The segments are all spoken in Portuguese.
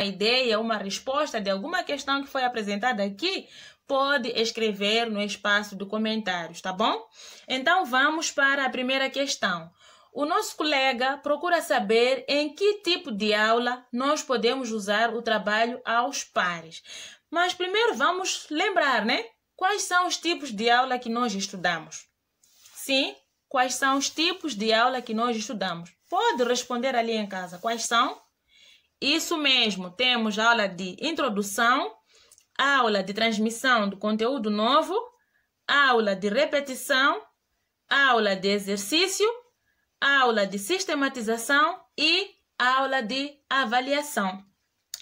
ideia, uma resposta de alguma questão que foi apresentada aqui, pode escrever no espaço de comentários, tá bom? Então, vamos para a primeira questão. O nosso colega procura saber em que tipo de aula nós podemos usar o trabalho aos pares. Mas primeiro vamos lembrar, né? Quais são os tipos de aula que nós estudamos? Sim, quais são os tipos de aula que nós estudamos? Pode responder ali em casa. Quais são? Isso mesmo, temos aula de introdução, aula de transmissão do conteúdo novo, aula de repetição, aula de exercício, aula de sistematização e aula de avaliação.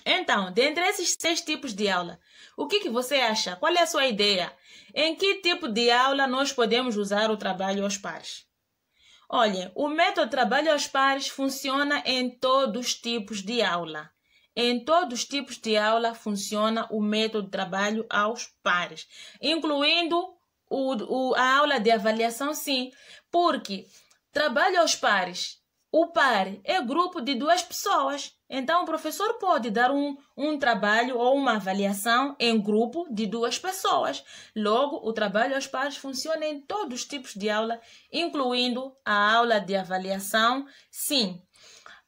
Então, dentre esses 6 tipos de aula, o que você acha? Qual é a sua ideia? Em que tipo de aula nós podemos usar o trabalho aos pares? Olha, o método trabalho aos pares funciona em todos os tipos de aula. Em todos os tipos de aula funciona o método de trabalho aos pares, incluindo a aula de avaliação, sim, porque trabalho aos pares, o par é grupo de 2 pessoas. Então, o professor pode dar um trabalho ou uma avaliação em grupo de 2 pessoas. Logo, o trabalho aos pares funciona em todos os tipos de aula, incluindo a aula de avaliação, sim.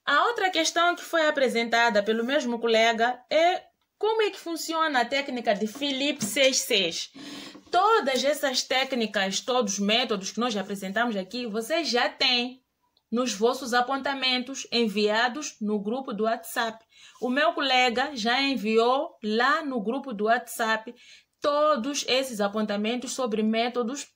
A outra questão que foi apresentada pelo mesmo colega é como é que funciona a técnica de Phillips 66. Todas essas técnicas, todos os métodos que nós já apresentamos aqui, vocês já têm nos vossos apontamentos enviados no grupo do WhatsApp. O meu colega já enviou lá no grupo do WhatsApp todos esses apontamentos sobre métodos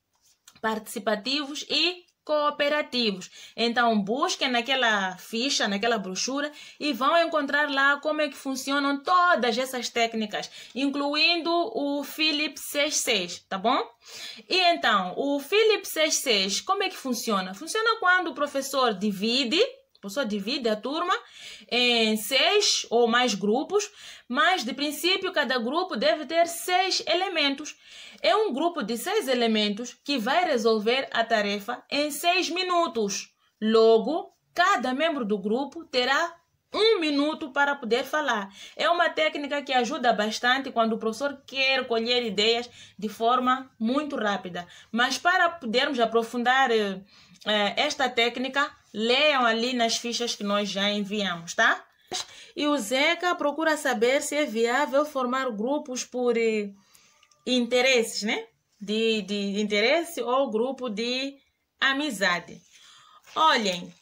participativos e cooperativos. Então, busquem naquela ficha, naquela brochura e vão encontrar lá como é que funcionam todas essas técnicas, incluindo o Phillips 66, tá bom? E então, o Phillips 66, como é que funciona? Funciona quando o professor divide a turma em 6 ou mais grupos, mas de princípio cada grupo deve ter 6 elementos. É um grupo de 6 elementos que vai resolver a tarefa em 6 minutos. Logo, cada membro do grupo terá 1 minuto para poder falar. É uma técnica que ajuda bastante quando o professor quer colher ideias de forma muito rápida. Mas para podermos aprofundar esta técnica, leiam ali nas fichas que nós já enviamos, tá? E o Zeca procura saber se é viável formar grupos por interesses, né? De interesse ou grupo de amizade. Olhem,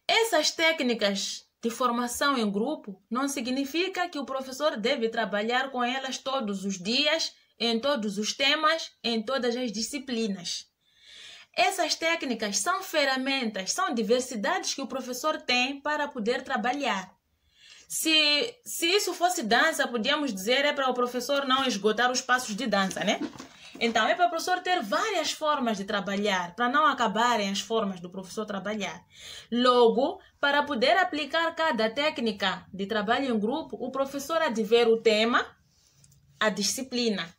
essas técnicas de formação em grupo não significa que o professor deve trabalhar com elas todos os dias, em todos os temas, em todas as disciplinas. Essas técnicas são ferramentas, são diversidades que o professor tem para poder trabalhar. Se isso fosse dança, podíamos dizer é para o professor não esgotar os passos de dança, né? Então, é para o professor ter várias formas de trabalhar, para não acabarem as formas do professor trabalhar. Logo, para poder aplicar cada técnica de trabalho em grupo, o professor há de ver o tema, a disciplina,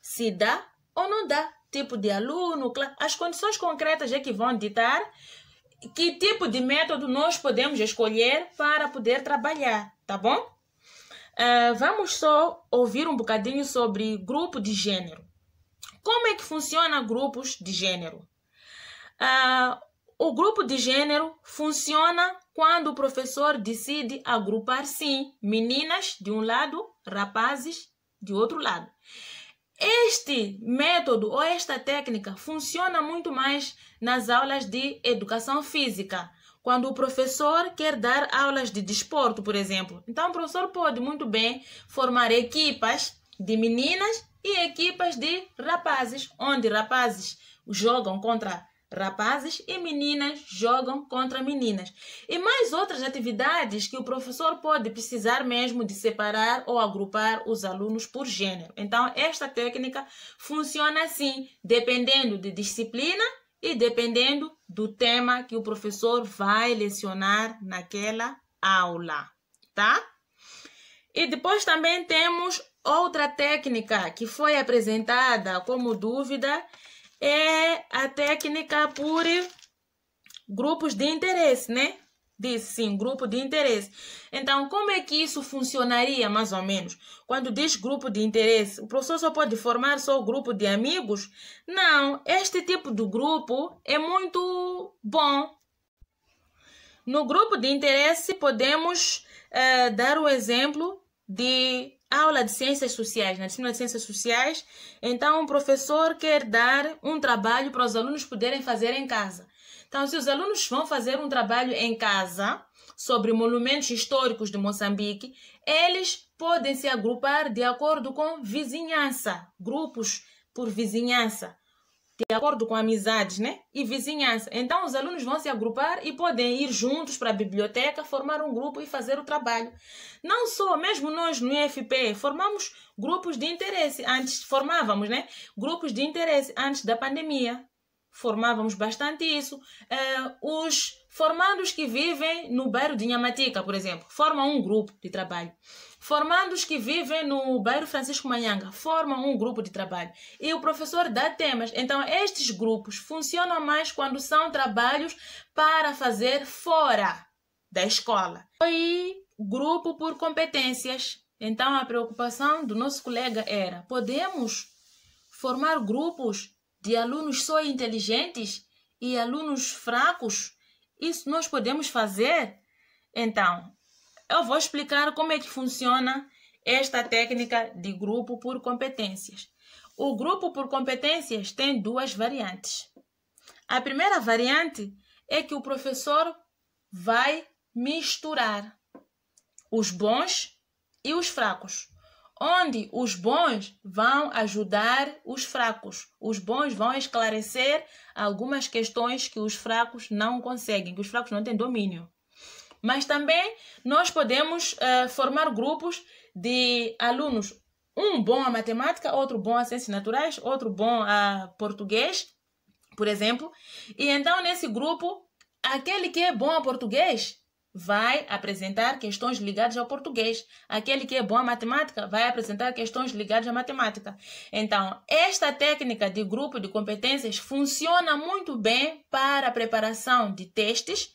se dá ou não dá, tipo de aluno, as condições concretas é que vão ditar que tipo de método nós podemos escolher para poder trabalhar, tá bom? Vamos só ouvir um bocadinho sobre grupo de gênero. Como é que funciona grupos de gênero? O grupo de gênero funciona quando o professor decide agrupar, sim, meninas de um lado, rapazes de outro lado. Este método ou esta técnica funciona muito mais nas aulas de educação física, quando o professor quer dar aulas de desporto, por exemplo. Então, o professor pode muito bem formar equipas de meninas e equipas de rapazes, onde rapazes jogam contra rapazes e meninas jogam contra meninas. E mais outras atividades que o professor pode precisar mesmo de separar ou agrupar os alunos por gênero. Então, esta técnica funciona assim, dependendo de disciplina e dependendo do tema que o professor vai lecionar naquela aula, tá? E depois também temos outra técnica que foi apresentada como dúvida, é a técnica por grupos de interesse, né? Disse sim, grupo de interesse. Então, como é que isso funcionaria, mais ou menos? Quando diz grupo de interesse, o professor só pode formar só o grupo de amigos? Não, este tipo de grupo é muito bom. No grupo de interesse, podemos dar o exemplo de aula de ciências sociais. Na disciplina de ciências sociais, então o professor quer dar um trabalho para os alunos poderem fazer em casa. Então, se os alunos vão fazer um trabalho em casa sobre monumentos históricos de Moçambique, eles podem se agrupar de acordo com vizinhança, grupos por vizinhança, de acordo com amizades, né? E vizinhança. Então, os alunos vão se agrupar e podem ir juntos para a biblioteca, formar um grupo e fazer o trabalho. Não só, mesmo nós no IFP, formamos grupos de interesse. Formávamos, né? Grupos de interesse antes da pandemia. Formávamos bastante isso. Os formandos que vivem no bairro de Nhamatica, por exemplo, formam um grupo de trabalho. Formandos que vivem no bairro Francisco Manhanga formam um grupo de trabalho. E o professor dá temas. Então, estes grupos funcionam mais quando são trabalhos para fazer fora da escola. E grupo por competências. Então, a preocupação do nosso colega era: podemos formar grupos de alunos só inteligentes e alunos fracos? Isso nós podemos fazer? Então, eu vou explicar como é que funciona esta técnica de grupo por competências. O grupo por competências tem duas variantes. A primeira variante é que o professor vai misturar os bons e os fracos, onde os bons vão ajudar os fracos. Os bons vão esclarecer algumas questões que os fracos não conseguem, que os fracos não têm domínio. Mas também nós podemos formar grupos de alunos, um bom a matemática, outro bom a ciências naturais, outro bom a português, por exemplo. E então, nesse grupo, aquele que é bom a português vai apresentar questões ligadas ao português. Aquele que é bom a matemática vai apresentar questões ligadas à matemática. Então, esta técnica de grupo de competências funciona muito bem para a preparação de testes,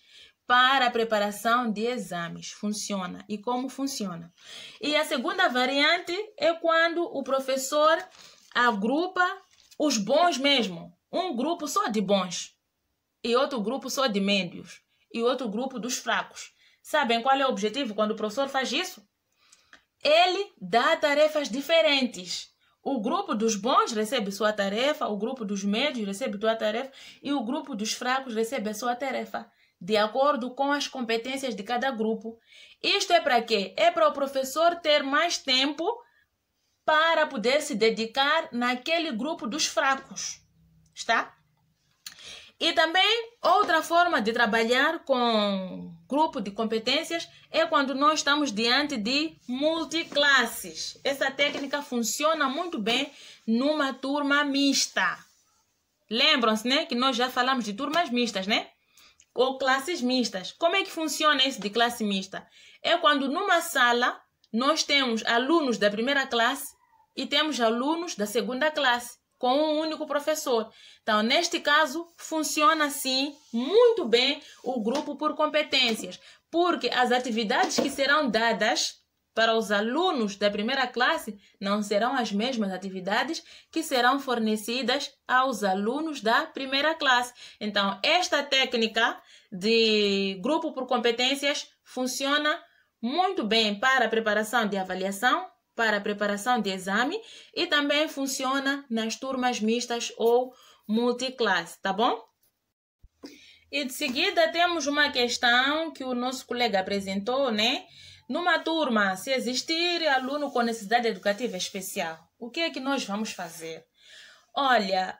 para a preparação de exames. Funciona. E como funciona? E a segunda variante é quando o professor agrupa os bons mesmo. Um grupo só de bons e outro grupo só de médios e outro grupo dos fracos. Sabem qual é o objetivo quando o professor faz isso? Ele dá tarefas diferentes. O grupo dos bons recebe sua tarefa, o grupo dos médios recebe sua tarefa e o grupo dos fracos recebe a sua tarefa, de acordo com as competências de cada grupo. Isto é para quê? É para o professor ter mais tempo para poder se dedicar naquele grupo dos fracos. Está? E também outra forma de trabalhar com grupo de competências é quando nós estamos diante de multiclasses. Essa técnica funciona muito bem numa turma mista. Lembram-se, né, que nós já falamos de turmas mistas, né? Ou classes mistas. Como é que funciona isso de classe mista? É quando numa sala nós temos alunos da primeira classe e temos alunos da segunda classe, com um único professor. Então, neste caso, funciona assim muito bem o grupo por competências, porque as atividades que serão dadas para os alunos da primeira classe não serão as mesmas atividades que serão fornecidas aos alunos da primeira classe. Então, esta técnica de grupo por competências funciona muito bem para a preparação de avaliação, para a preparação de exame e também funciona nas turmas mistas ou multiclasse, tá bom? E de seguida temos uma questão que o nosso colega apresentou, né? Numa turma, se existir aluno com necessidade educativa especial, o que é que nós vamos fazer? Olha,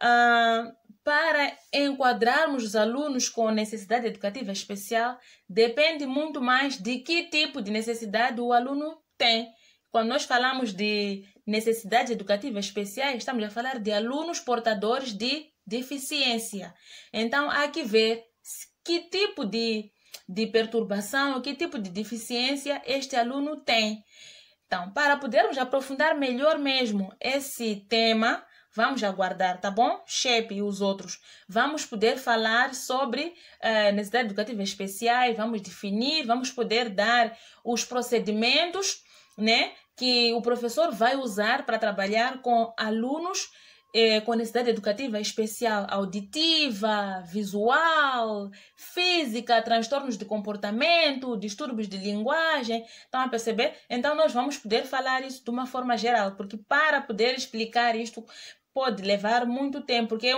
para enquadrarmos os alunos com necessidade educativa especial, depende muito mais de que tipo de necessidade o aluno tem. Quando nós falamos de necessidades educativas especiais, estamos a falar de alunos portadores de deficiência. Então, há que ver que tipo de perturbação, que tipo de deficiência este aluno tem. Então, para podermos aprofundar melhor mesmo esse tema, vamos aguardar, tá bom? Shepe e os outros. Vamos poder falar sobre necessidades educativas especiais, vamos definir, vamos poder dar os procedimentos, né, que o professor vai usar para trabalhar com alunos com necessidade educativa especial, auditiva, visual, física, transtornos de comportamento, distúrbios de linguagem. Estão a perceber? Então, nós vamos poder falar isso de uma forma geral, porque para poder explicar isto pode levar muito tempo, porque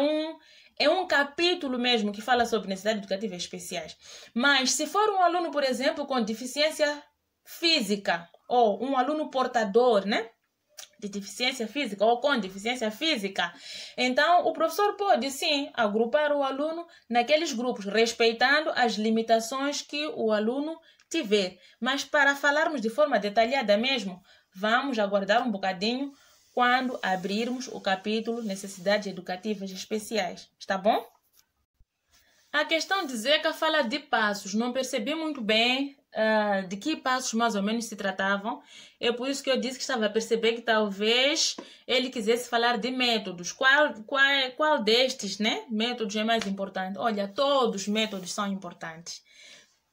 é um capítulo mesmo que fala sobre necessidades educativas especiais. Mas, se for um aluno, por exemplo, com deficiência física, ou um aluno portador, né, de deficiência física ou com deficiência física, então o professor pode sim agrupar o aluno naqueles grupos, respeitando as limitações que o aluno tiver. Mas para falarmos de forma detalhada mesmo, vamos aguardar um bocadinho quando abrirmos o capítulo Necessidades Educativas Especiais. Está bom? A questão de Zeca fala de passos. Não percebi muito bem de que passos mais ou menos se tratavam. É por isso que eu disse que estava a perceber que talvez ele quisesse falar de métodos. Qual destes, né, métodos é mais importante? Olha, todos os métodos são importantes.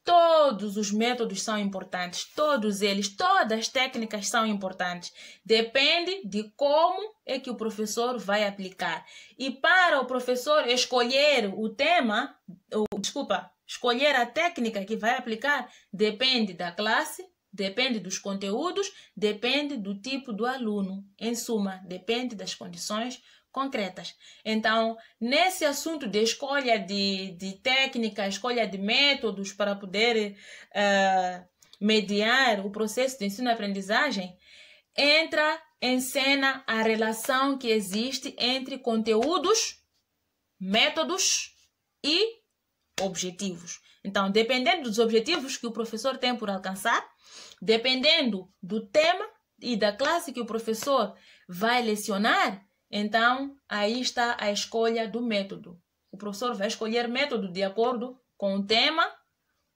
Todos os métodos são importantes. Todos eles, todas as técnicas são importantes. Depende de como é que o professor vai aplicar. E para o professor escolher o tema, escolher a técnica que vai aplicar, depende da classe, depende dos conteúdos, depende do tipo do aluno. Em suma, depende das condições concretas. Então, nesse assunto de escolha de técnica, escolha de métodos para poder mediar o processo de ensino-aprendizagem, entra em cena a relação que existe entre conteúdos, métodos e objetivos. Então, dependendo dos objetivos que o professor tem por alcançar, dependendo do tema e da classe que o professor vai lecionar, então aí está a escolha do método. O professor vai escolher método de acordo com o tema,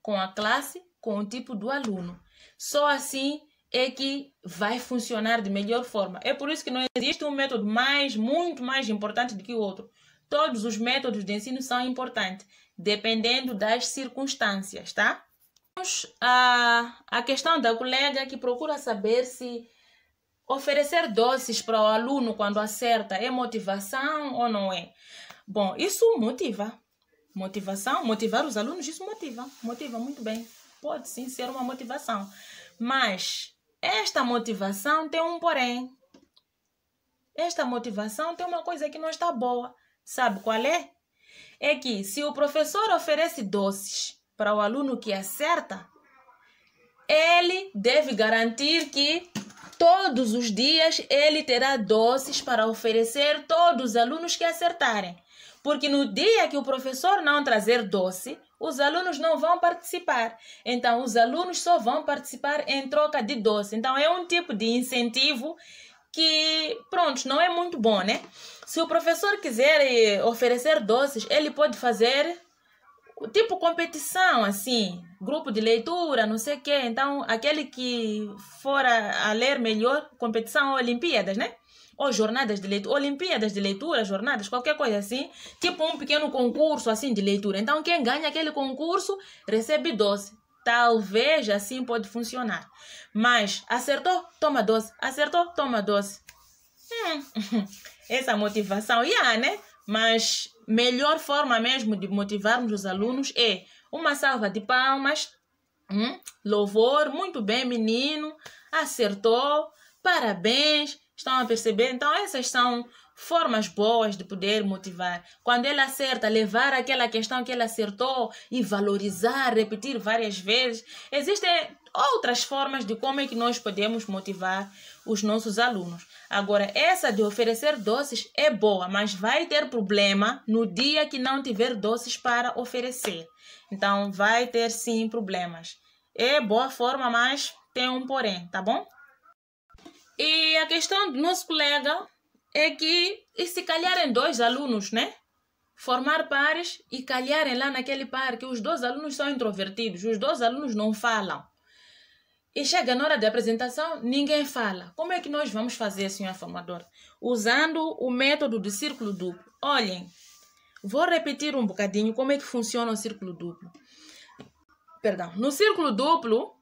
com a classe, com o tipo do aluno. Só assim é que vai funcionar de melhor forma. É por isso que não existe um método muito mais importante do que o outro. Todos os métodos de ensino são importantes, dependendo das circunstâncias, tá? Vamos à questão da colega que procura saber se oferecer doces para o aluno quando acerta é motivação ou não é? Bom, isso motiva. Motivar os alunos, isso motiva muito bem. Pode sim ser uma motivação. Mas esta motivação tem um porém. Esta motivação tem uma coisa que não está boa. Sabe qual é? É que se o professor oferece doces para o aluno que acerta, ele deve garantir que todos os dias ele terá doces para oferecer todos os alunos que acertarem. Porque no dia que o professor não trazer doce, os alunos não vão participar. Então, os alunos só vão participar em troca de doce. Então, é um tipo de incentivo que, pronto, não é muito bom, né? Se o professor quiser oferecer doces, ele pode fazer tipo competição, assim, grupo de leitura, não sei o quê. Então, aquele que for a ler melhor, competição ou Olimpíadas, né? Ou jornadas de leitura, Olimpíadas de leitura, jornadas, qualquer coisa assim. Tipo um pequeno concurso, assim, de leitura. Então, quem ganha aquele concurso recebe doce. Talvez assim pode funcionar. Mas, acertou, toma doce. Acertou, toma doce. Essa motivação, né? Mas melhor forma mesmo de motivarmos os alunos é uma salva de palmas, louvor, muito bem, menino, acertou, parabéns, estão a perceber? Então essas são formas boas de poder motivar. Quando ele acerta, levar aquela questão que ele acertou e valorizar, repetir várias vezes. Existem outras formas de como é que nós podemos motivar os nossos alunos. Agora, essa de oferecer doces é boa, mas vai ter problema no dia que não tiver doces para oferecer. Então, vai ter sim problemas. É boa forma, mas tem um porém, tá bom? E a questão do nosso colega é que, e se calharem dois alunos, né? Formar pares e calharem lá naquele par que os dois alunos são introvertidos, os dois alunos não falam. E chega na hora da apresentação, ninguém fala. Como é que nós vamos fazer, senhora formadora? Usando o método do círculo duplo. Olhem, vou repetir um bocadinho como é que funciona o círculo duplo. Perdão. No círculo duplo,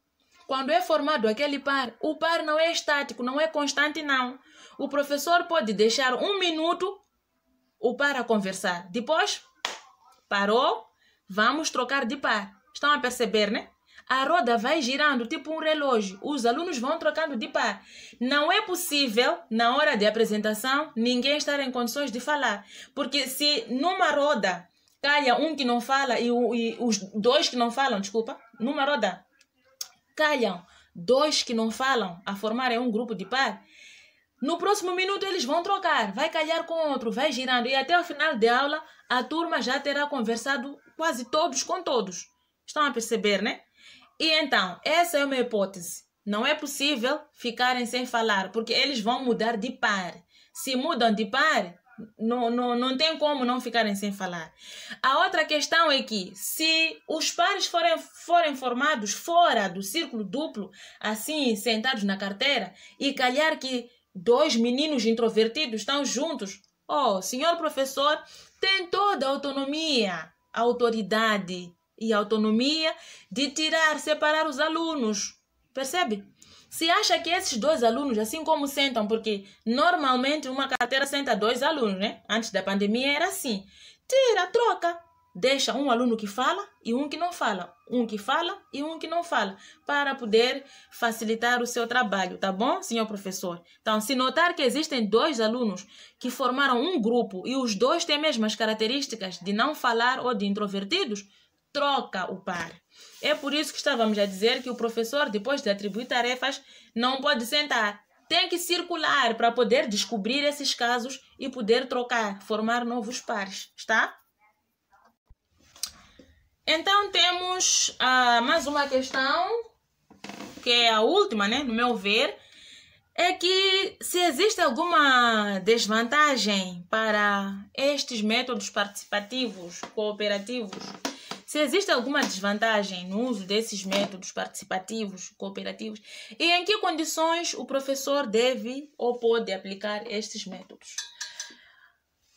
quando é formado aquele par, o par não é estático, não é constante, não. O professor pode deixar 1 minuto o par a conversar. Depois, parou, vamos trocar de par. Estão a perceber, né? A roda vai girando, tipo um relógio. Os alunos vão trocando de par. Não é possível, na hora de apresentação, ninguém estar em condições de falar. Porque se numa roda calha um que não fala e os dois que não falam, desculpa, numa roda calham 2 que não falam a formarem um grupo de par, no próximo minuto eles vão trocar. Vai calhar com outro, vai girando. E até o final da aula, a turma já terá conversado quase todos com todos. Estão a perceber, né? E então, essa é uma hipótese. Não é possível ficarem sem falar, porque eles vão mudar de par. Se mudam de par, não tem como não ficarem sem falar. A outra questão é que, se os pares forem formados fora do círculo duplo, assim, sentados na carteira, e calhar que 2 meninos introvertidos estão juntos, senhor professor tem toda a autonomia, autoridade e autonomia de separar os alunos. Percebe? Se acha que esses 2 alunos, assim como sentam, porque normalmente uma carteira senta 2 alunos, né? Antes da pandemia era assim. Tira, troca. Deixa um aluno que fala e um que não fala. Um que fala e um que não fala. Para poder facilitar o seu trabalho, tá bom, senhor professor? Então, se notar que existem 2 alunos que formaram um grupo e os 2 têm as mesmas características de não falar ou de introvertidos, troca o par. É por isso que estávamos a dizer que o professor, depois de atribuir tarefas, não pode sentar. Tem que circular para poder descobrir esses casos e poder trocar, formar novos pares, está? Então, temos mais uma questão, que é a última, né, no meu ver, é que se existe alguma desvantagem para estes métodos participativos, cooperativos, se existe alguma desvantagem no uso desses métodos participativos, cooperativos, e em que condições o professor deve ou pode aplicar estes métodos?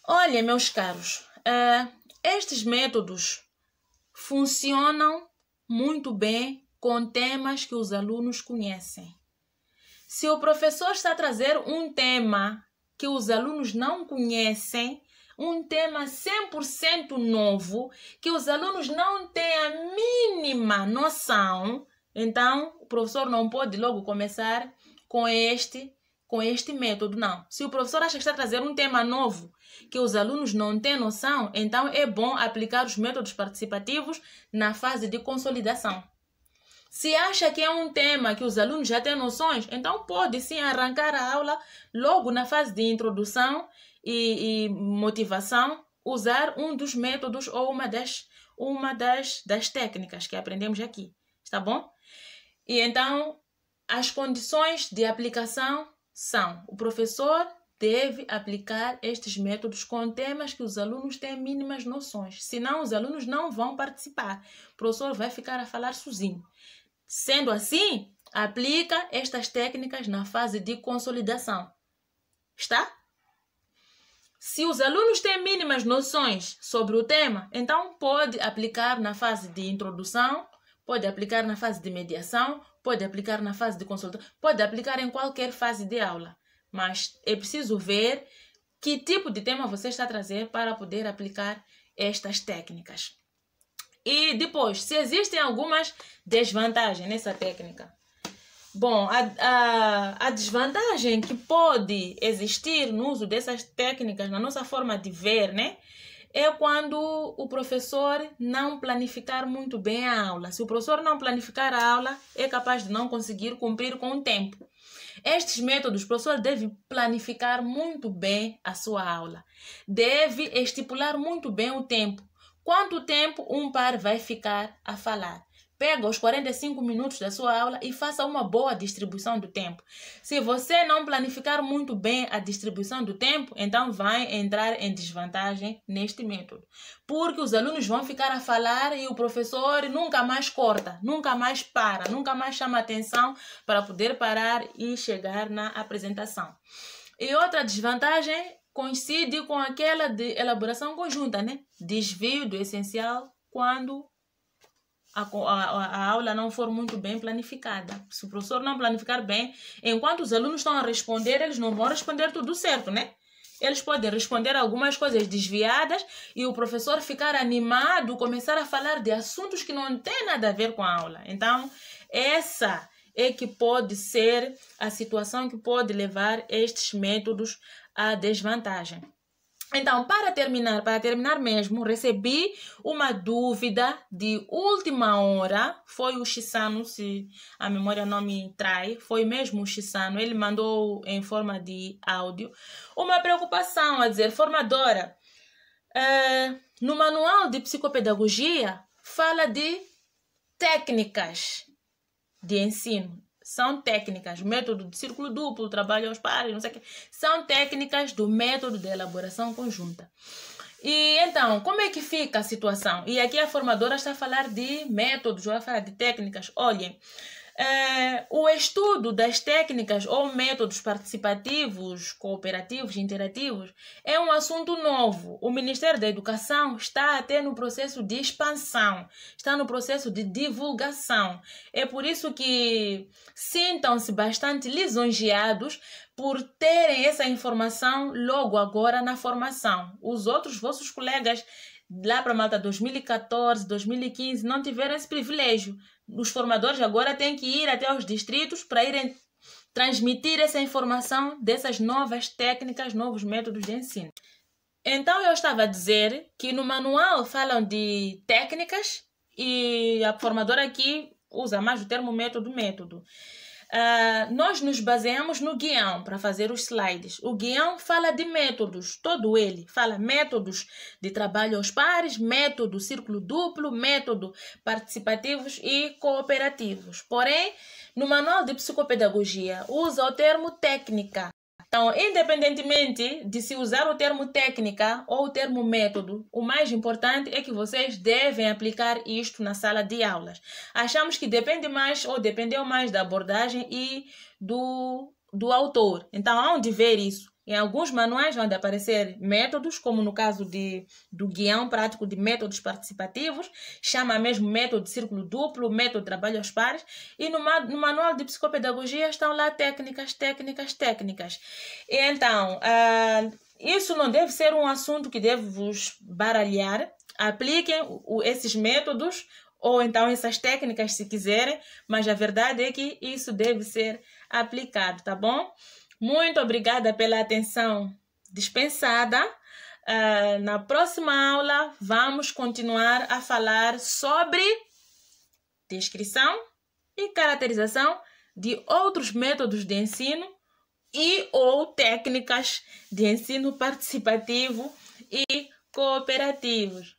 Olha, meus caros, estes métodos funcionam muito bem com temas que os alunos conhecem. Se o professor está a trazer um tema que os alunos não conhecem, um tema 100% novo, que os alunos não têm a mínima noção, então o professor não pode logo começar com este método, não. Se o professor acha que está a trazer um tema novo, que os alunos não têm noção, então é bom aplicar os métodos participativos na fase de consolidação. Se acha que é um tema que os alunos já têm noções, então pode sim arrancar a aula logo na fase de introdução e motivação, usar um dos métodos ou uma das técnicas que aprendemos aqui, está bom? E então, as condições de aplicação são: o professor deve aplicar estes métodos com temas que os alunos têm mínimas noções, senão os alunos não vão participar. O professor vai ficar a falar sozinho. Sendo assim, aplica estas técnicas na fase de consolidação. Está? Se os alunos têm mínimas noções sobre o tema, então pode aplicar na fase de introdução, pode aplicar na fase de mediação, pode aplicar na fase de consolidação, pode aplicar em qualquer fase de aula. Mas é preciso ver que tipo de tema você está a trazer para poder aplicar estas técnicas. E depois, se existem algumas desvantagens nessa técnica. Bom, a desvantagem que pode existir no uso dessas técnicas, na nossa forma de ver, né? É quando o professor não planificar muito bem a aula. Se o professor não planificar a aula, é capaz de não conseguir cumprir com o tempo. Estes métodos, o professor deve planificar muito bem a sua aula. Deve estipular muito bem o tempo. Quanto tempo um par vai ficar a falar? pega os 45 minutos da sua aula e faça uma boa distribuição do tempo. Se você não planificar muito bem a distribuição do tempo, então vai entrar em desvantagem neste método. Porque os alunos vão ficar a falar e o professor nunca mais corta, nunca mais para, nunca mais chama atenção para poder parar e chegar na apresentação. E outra desvantagem coincide com aquela de elaboração conjunta, né? Desvio do essencial quando a aula não for muito bem planificada. Se o professor não planificar bem, enquanto os alunos estão a responder, eles não vão responder tudo certo, né? Eles podem responder algumas coisas desviadas e o professor ficar animado, começar a falar de assuntos que não têm nada a ver com a aula. Então, essa é que pode ser a situação que pode levar estes métodos à desvantagem. Então, para terminar mesmo, recebi uma dúvida de última hora. Foi o Chissano, se a memória não me trai, foi mesmo o Chissano. Ele mandou em forma de áudio uma preocupação a dizer: formadora, no manual de psicopedagogia fala de técnicas de ensino. São técnicas, método de círculo duplo, trabalho aos pares, não sei o que. São técnicas do método de elaboração conjunta. E então, como é que fica a situação? E aqui a formadora está a falar de métodos, vai falar de técnicas. Olhem, o estudo das técnicas ou métodos participativos, cooperativos, interativos, é um assunto novo. O Ministério da Educação está até no processo de expansão, está no processo de divulgação. É por isso que sintam-se bastante lisonjeados por terem essa informação logo agora na formação. Os outros vossos colegas lá para Malta 2014, 2015 não tiveram esse privilégio. Os formadores agora têm que ir até os distritos para irem transmitir essa informação dessas novas técnicas, novos métodos de ensino. Então eu estava a dizer que no manual falam de técnicas e a formadora aqui usa mais o termo método. Nós nos baseamos no guião para fazer os slides. O guião fala de métodos, todo ele. Fala métodos de trabalho aos pares, método círculo duplo, método participativos e cooperativos. Porém, no manual de psicopedagogia, usa o termo técnica. Então, independentemente de se usar o termo técnica ou o termo método, o mais importante é que vocês devem aplicar isto na sala de aulas. Achamos que depende mais ou dependeu mais da abordagem e do autor. Então, há de ver isso. Em alguns manuais vão aparecer métodos, como no caso do guião prático de métodos participativos, chama mesmo método de círculo duplo, método de trabalho aos pares, e no manual de psicopedagogia estão lá técnicas. E então, isso não deve ser um assunto que deve vos baralhar. Apliquem esses métodos ou então essas técnicas se quiserem, mas a verdade é que isso deve ser aplicado, tá bom? Muito obrigada pela atenção dispensada. Na próxima aula, vamos continuar a falar sobre descrição e caracterização de outros métodos de ensino e ou técnicas de ensino participativo e cooperativos.